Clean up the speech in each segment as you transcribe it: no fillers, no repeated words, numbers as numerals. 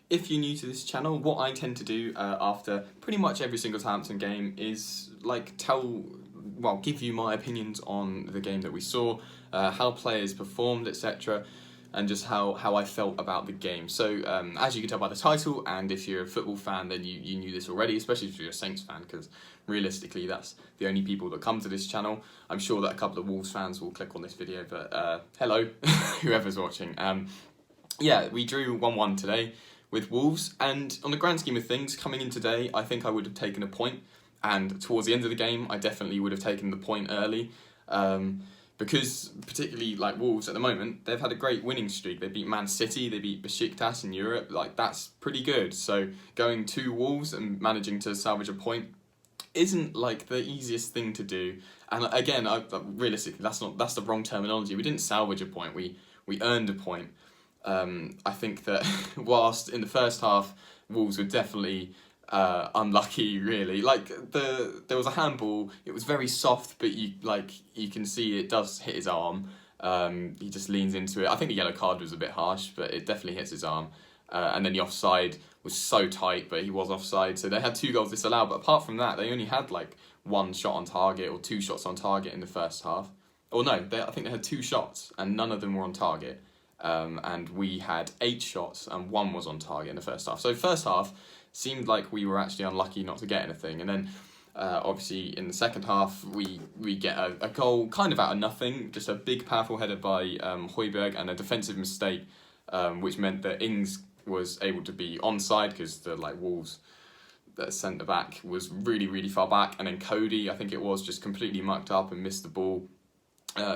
if you're new to this channel, what I tend to do after pretty much every single Southampton game is give you my opinions on the game that we saw, how players performed, etc., and just how I felt about the game. So as you can tell by the title, and if you're a football fan, then you knew this already, especially if you're a Saints fan, because realistically that's the only people that come to this channel. I'm sure that a couple of Wolves fans will click on this video, but hello, whoever's watching. Yeah, we drew 1-1 today with Wolves, and on the grand scheme of things, coming in today, I think I would have taken a point, and towards the end of the game, I definitely would have taken the point early. Because particularly like Wolves at the moment, they've had a great winning streak. They beat Man City, they beat Besiktas in Europe. Like, that's pretty good. So going to Wolves and managing to salvage a point isn't like the easiest thing to do. And again, realistically, that's the wrong terminology. We didn't salvage a point. We earned a point. I think that whilst in the first half, Wolves were definitely unlucky, really. Like, there was a handball. It was very soft, but you can see it does hit his arm. He just leans into it. I think the yellow card was a bit harsh, but it definitely hits his arm. And then the offside was so tight, but he was offside. So they had 2 goals disallowed. But apart from that, they only had like 1 shot on target or 2 shots on target in the first half. Or no, I think they had 2 shots and none of them were on target. And we had 8 shots and 1 was on target in the first half. So first half seemed like we were actually unlucky not to get anything. And then obviously in the second half we get a goal kind of out of nothing, just a big powerful header by Højbjerg and a defensive mistake, which meant that Ings was able to be onside because the Wolves centre back was really far back, and then Cody, I think it was, just completely mucked up and missed the ball.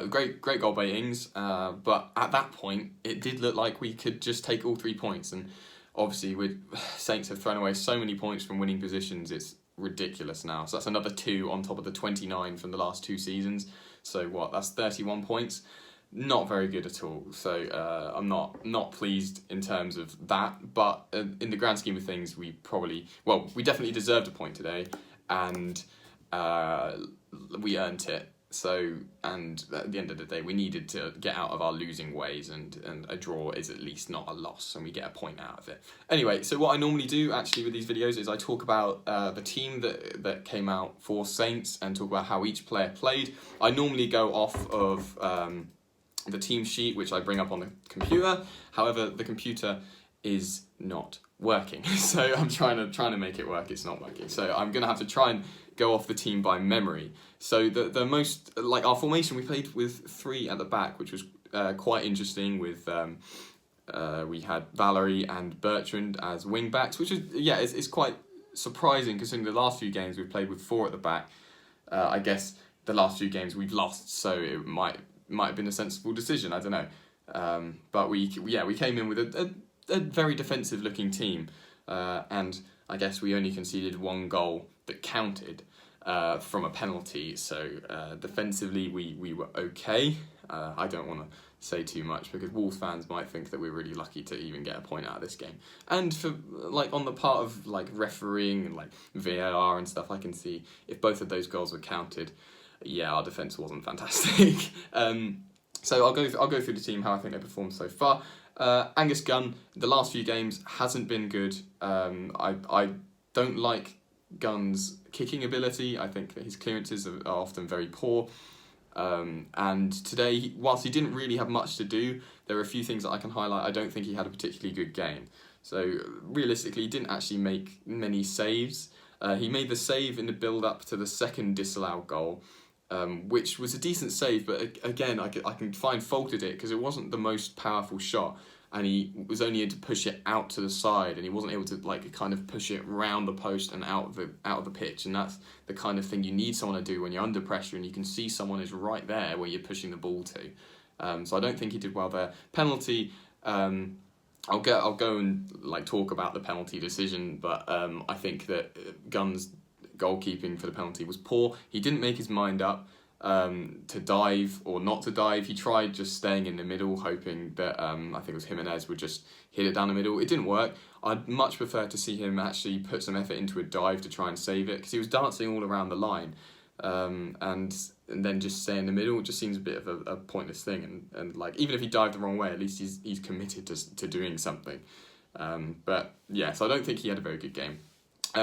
Great goal by Ings, but at that point it did look like we could just take all 3 points, and obviously Saints have thrown away so many points from winning positions, it's ridiculous now. So that's another 2 on top of the 29 from the last 2 seasons. So that's 31 points. Not very good at all. So I'm not pleased in terms of that. But in the grand scheme of things, we definitely deserved a point today, and we earned it. So, and at the end of the day, we needed to get out of our losing ways, and a draw is at least not a loss, and we get a point out of it. Anyway, so what I normally do actually with these videos is I talk about the team that came out for Saints and talk about how each player played. I normally go off of the team sheet, which I bring up on the computer. However, the computer is not working, so I'm trying to make it work. It's not working, so I'm gonna have to try and go off the team by memory. So the most, like, our formation, we played with 3 at the back, which was quite interesting. With we had Valerie and Bertrand as wing backs, which is it's quite surprising considering the last few games we've played with 4 at the back. I guess the last few games we've lost, so it might have been a sensible decision. I don't know, but we came in with a very defensive looking team, and I guess we only conceded 1 goal that counted from a penalty. So defensively we were okay. I don't want to say too much because Wolves fans might think that we're really lucky to even get a point out of this game. And for on the part of refereeing and VAR and stuff, I can see if both of those goals were counted, our defence wasn't fantastic. So I'll go through the team, how I think they performed so far. Angus Gunn, the last few games hasn't been good. I don't like Gunn's kicking ability. I think that his clearances are often very poor. And today, whilst he didn't really have much to do, there are a few things that I can highlight. I don't think he had a particularly good game. So realistically, he didn't actually make many saves. He made the save in the build-up to the second disallowed goal, which was a decent save, but again, I can find fault at it because it wasn't the most powerful shot, and he was only able to push it out to the side, and he wasn't able to kind of push it round the post and out of the pitch, and that's the kind of thing you need someone to do when you're under pressure and you can see someone is right there where you're pushing the ball to. So I don't think he did well there. Penalty, I'll go and talk about the penalty decision, but I think that Gunn's goalkeeping for the penalty was poor. He didn't make his mind up to dive or not to dive. He tried just staying in the middle, hoping that I think it was Jimenez would just hit it down the middle. It didn't work. I'd much prefer to see him actually put some effort into a dive to try and save it, because he was dancing all around the line, and then just stay in the middle. It just seems a bit of a pointless thing. And even if he dived the wrong way, at least he's committed to doing something. But yeah, so I don't think he had a very good game.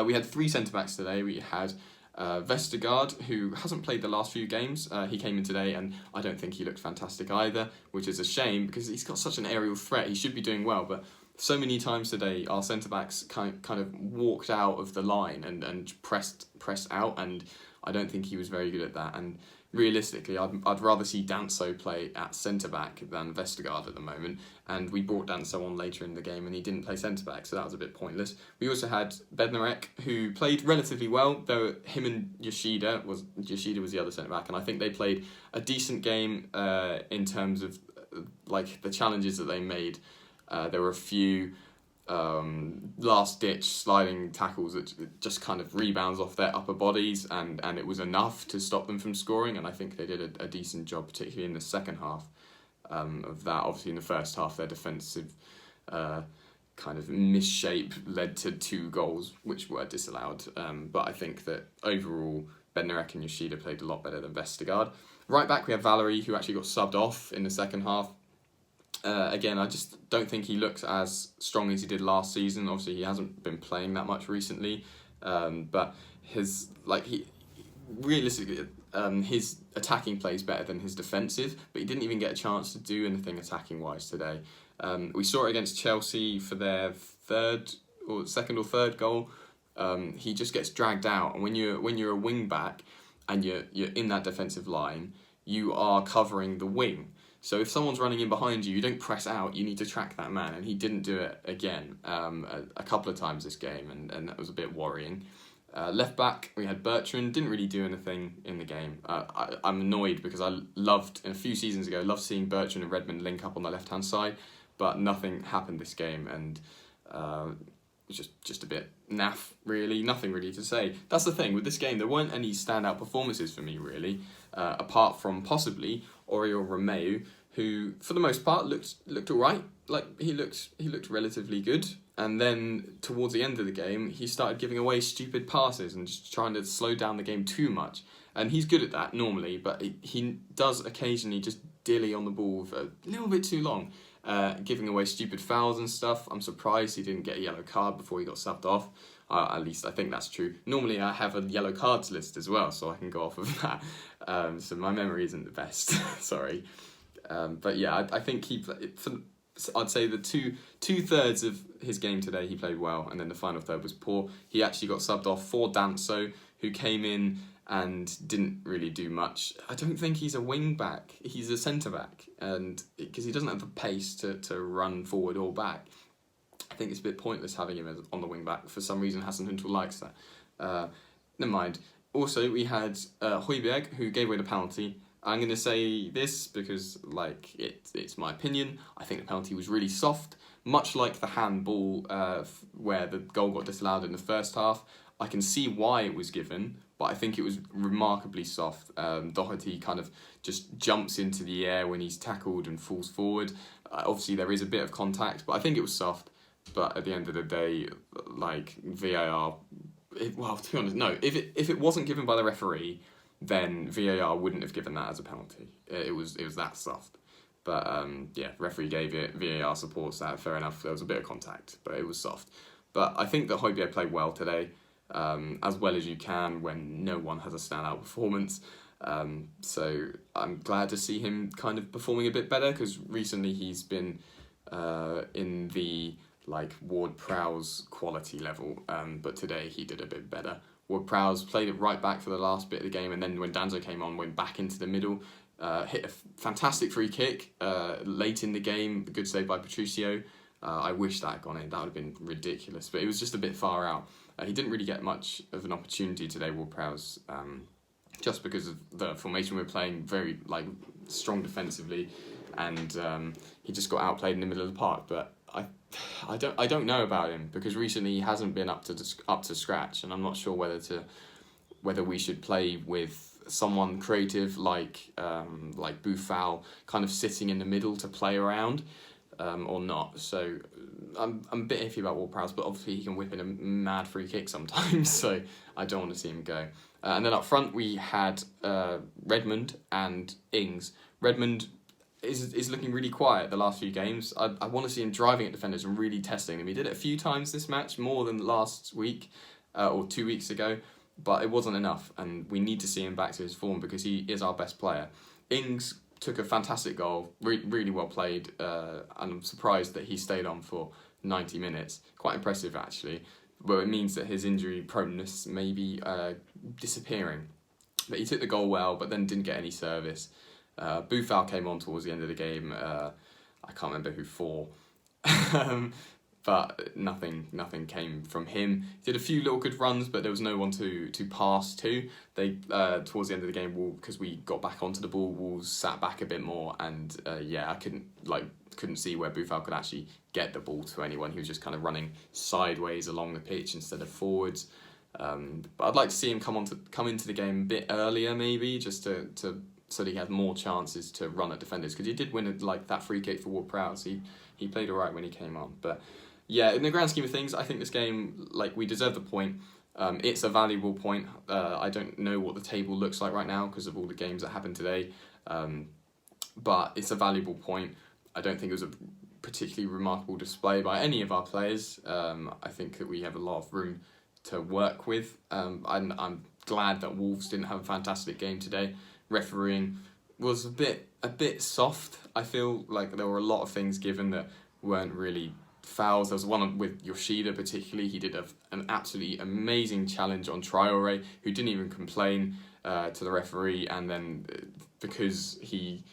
We had 3 centre-backs today. We had Vestergaard, who hasn't played the last few games. He came in today, and I don't think he looked fantastic either, which is a shame because he's got such an aerial threat. He should be doing well, but so many times today, our centre-backs kind of walked out of the line and pressed out, and I don't think he was very good at that. And realistically, I'd rather see Danso play at centre-back than Vestergaard at the moment, and we brought Danso on later in the game and he didn't play centre-back, so that was a bit pointless. We also had Bednarek, who played relatively well, though him and Yoshida was the other centre-back, and I think they played a decent game in terms of like the challenges that they made. There were a few last-ditch sliding tackles that just kind of rebounds off their upper bodies, and it was enough to stop them from scoring, and I think they did a decent job, particularly in the second half of that. Obviously, in the first half, their defensive kind of misshape led to 2 goals, which were disallowed, but I think that overall, Bednarek and Yoshida played a lot better than Vestergaard. Right back, we have Valerie, who actually got subbed off in the second half. Again, I just don't think he looks as strong as he did last season. Obviously, he hasn't been playing that much recently, but realistically, his attacking play is better than his defensive, but he didn't even get a chance to do anything attacking-wise today. We saw it against Chelsea for their second or third goal. He just gets dragged out, and when you're a wing back and you're in that defensive line, you are covering the wing. So if someone's running in behind you, you don't press out, you need to track that man, and he didn't do it again a couple of times this game, and that was a bit worrying. Left back, we had Bertrand, didn't really do anything in the game. I'm annoyed because a few seasons ago, loved seeing Bertrand and Redmond link up on the left-hand side, but nothing happened this game, and it's just a bit naff, really. Nothing really to say. That's the thing, with this game, there weren't any standout performances for me, really, apart from possibly Oriol Romeu, who, for the most part, looked all right. Like, he looked relatively good. And then, towards the end of the game, he started giving away stupid passes and just trying to slow down the game too much. And he's good at that, normally, but he does occasionally just dilly on the ball for a little bit too long, giving away stupid fouls and stuff. I'm surprised he didn't get a yellow card before he got subbed off. At least I think that's true. Normally I have a yellow cards list as well, so I can go off of that. So my memory isn't the best, sorry. But yeah, I think I'd say the two-thirds of his game today he played well, and then the final third was poor. He actually got subbed off for Danso, who came in and didn't really do much. I don't think he's a wing-back. He's a centre-back, and because he doesn't have the pace to run forward or back. I think it's a bit pointless having him on the wing-back. For some reason, Hassan Huntel likes that. Never mind. Also, we had Højbjerg, who gave away the penalty. I'm going to say this because, it's my opinion. I think the penalty was really soft, much like the handball where the goal got disallowed in the first half. I can see why it was given, but I think it was remarkably soft. Doherty kind of just jumps into the air when he's tackled and falls forward. Obviously, there is a bit of contact, but I think it was soft. But at the end of the day, VAR... to be honest, no. If it wasn't given by the referee, then VAR wouldn't have given that as a penalty. It was that soft. But referee gave it. VAR supports that. Fair enough. There was a bit of contact, but it was soft. But I think that Højbjerg played well today, as well as you can when no one has a standout performance. So I'm glad to see him kind of performing a bit better, because recently he's been in the Ward-Prowse quality level, but today he did a bit better. Ward-Prowse played it right back for the last bit of the game, and then when Danso came on, went back into the middle, hit a fantastic free kick late in the game, good save by Patricio. I wish that had gone in, that would have been ridiculous, but it was just a bit far out. He didn't really get much of an opportunity today, Ward-Prowse, just because of the formation we're playing, very strong defensively, and he just got outplayed in the middle of the park. But I don't know about him, because recently he hasn't been up to scratch, and I'm not sure whether we should play with someone creative like Boufal kind of sitting in the middle to play around, or not. So I'm a bit iffy about Ward-Prowse, but obviously he can whip in a mad free kick sometimes, so I don't want to see him go. And then up front we had Redmond and Ings. Redmond is looking really quiet the last few games. I want to see him driving at defenders and really testing them. He did it a few times this match, more than last week or 2 weeks ago, but it wasn't enough, and we need to see him back to his form because he is our best player. Ings took a fantastic goal, really well played, and I'm surprised that he stayed on for 90 minutes. Quite impressive, actually, but it means that his injury proneness may be disappearing. But he took the goal well, but then didn't get any service. Boufal came on towards the end of the game. I can't remember who for, but nothing came from him. He did a few little good runs, but there was no one to pass to. They towards the end of the game, because we got back onto the ball, Wolves sat back a bit more, and I couldn't see where Boufal could actually get the ball to anyone. He was just kind of running sideways along the pitch instead of forwards. But I'd like to see him come into the game a bit earlier, maybe, just to so that he had more chances to run at defenders, because he did win that free kick for Ward-Prowse. He played alright when he came on. But yeah, in the grand scheme of things, I think this game, we deserve the point. It's a valuable point. I don't know what the table looks like right now because of all the games that happened today, but it's a valuable point. I don't think it was a particularly remarkable display by any of our players. I think that we have a lot of room to work with. I'm glad that Wolves didn't have a fantastic game today. Refereeing was a bit soft. I feel like there were a lot of things given that weren't really fouls. There was one with Yoshida particularly. He did an absolutely amazing challenge on Traore, who didn't even complain to the referee, and then because he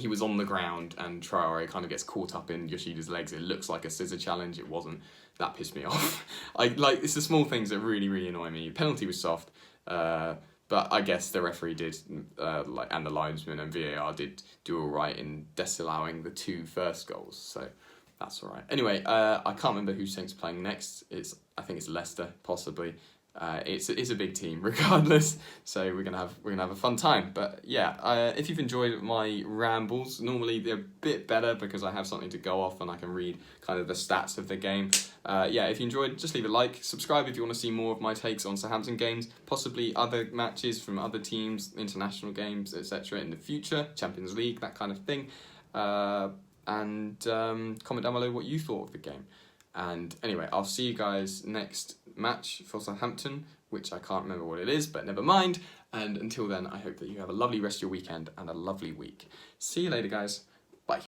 was on the ground and Traore kind of gets caught up in Yoshida's legs, it looks like a scissor challenge. It wasn't. That pissed me off. It's the small things that really annoy me. Penalty was soft, but I guess the referee did, and the linesman and VAR did do all right in disallowing the 2 first goals. So that's all right. Anyway, I can't remember who Saints playing next. I think it's Leicester, possibly. It's a big team regardless, so we're gonna have a fun time. But yeah, if you've enjoyed my rambles, normally they're a bit better because I have something to go off and I can read kind of the stats of the game. If you enjoyed, just leave a like, subscribe if you want to see more of my takes on Southampton games, possibly other matches from other teams, international games, etc. in the future, Champions League, that kind of thing. And comment down below what you thought of the game. And anyway, I'll see you guys next match for Southampton, which I can't remember what it is, but never mind. And until then, I hope that you have a lovely rest of your weekend and a lovely week. See you later, guys.